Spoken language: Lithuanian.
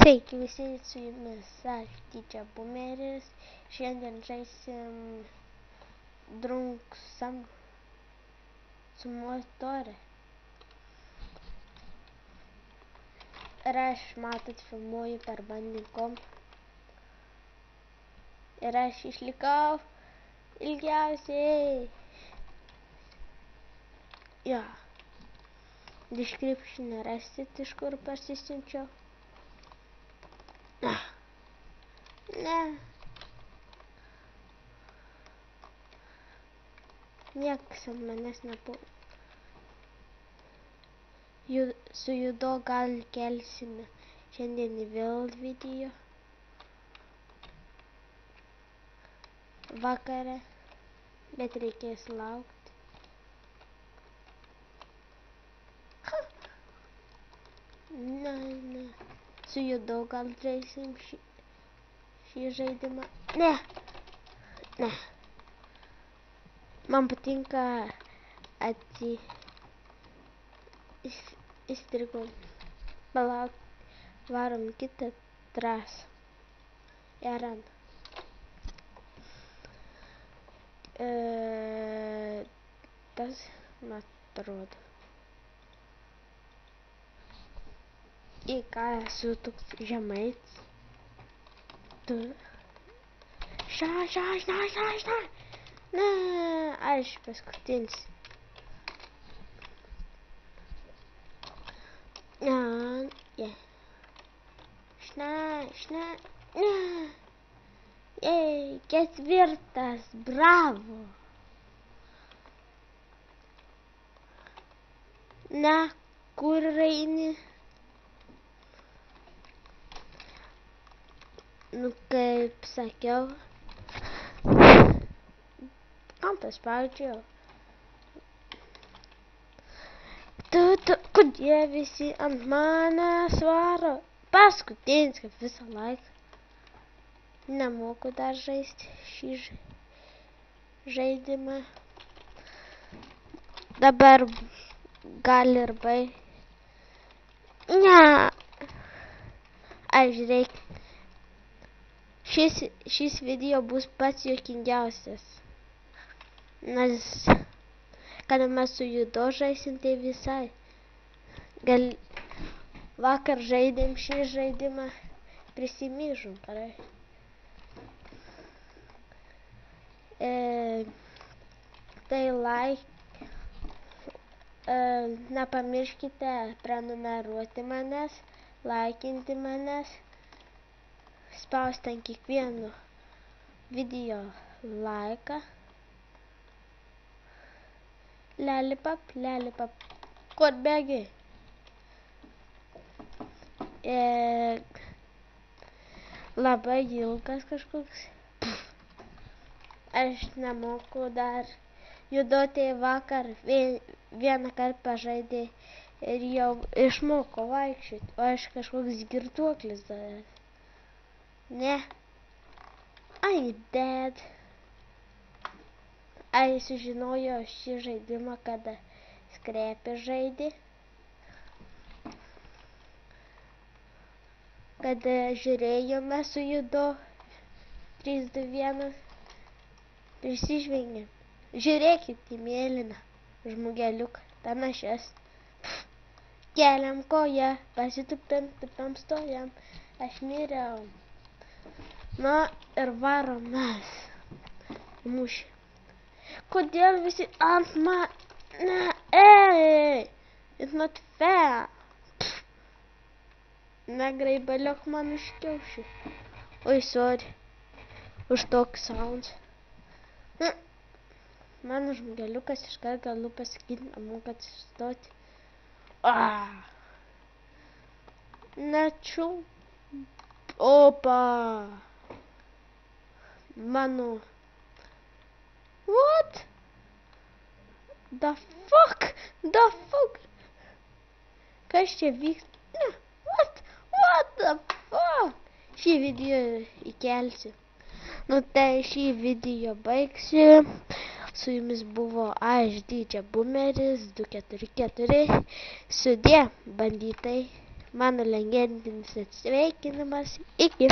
Sveiki visi, su jumis aš Didžia Bumeris. Šiandien žaisim Drunksam Simulatorę. Ir aš, matot, filmuoju per bandykom. Ir aš išlikau ilgiausiai. Jo. Description rasit, iš kur parsisiunčiau. Ne. Niekas ant manęs nepuola. Su judo gal kelsime šiandien vėl video. Vakare, bet reikės laukti. Na. Su judo gal žaisim šį žaidimą. Ne. Man patinka įstrigau. Palauk, varom kitą trasą. Eran. Tas, man atrodo. Į ką esu toks žemaitis. Tu. Šai. Ne, aš paskutinis. Šna. Ei, ketvirtas, bravo. Na, kur eini? Nu, kaip sakiau. Kam paspaudžiau? Tu, kodėl visi ant manęs varo? Paskutinis, kaip visą laiką. Nemoku dar žaisti šį žaidimą. Dabar gal ir Ne. Aš reikia. Šis video bus pats juokingiausias. Nes, kada mes su judo žaisim, tai visai. Gal vakar žaidėm šį žaidimą, prisimyžom, parai. Tai nepamirškite prenumeruoti manęs, laikinti manęs, spausti ant kiekvieno video laiką. Lollipop, kur bėgi? Labai ilgas kažkoks. Aš nemoku dar. Judo tai vakar vieną kartą pažaidė ir jau išmoko vaikščioti, o aš kažkoks girtuoklis dar. Ne. I'm dead. Ai sužinojo šį žaidimą, kada Skrepė žaidė. Kada žiūrėjome su judo 3-2-1. Prisižvengėm. Žiūrėkit į mėlyną žmogeliuką, panašias. Keliam koją, pasitupėm stojam. Aš miriau. Na ir varom mes. Mūšį. Kodėl visi ant mane? It's not fair. Negraibaliok man už kiaušių. Oi, sorry. Už tokį sound. Mano žmogeliukas iškart galiu pasakyti, nemoku atsistoti. Načiau. Opa. Mano. What? The fuck? Kas čia vyksta? What the fuck? Šį video įkelsiu. Nu tai šį video baigsiu. Su jumis buvo aš Didžia Bumeris 244. Sudie, bandytai. mano legendinis atsveikinimas. Iki.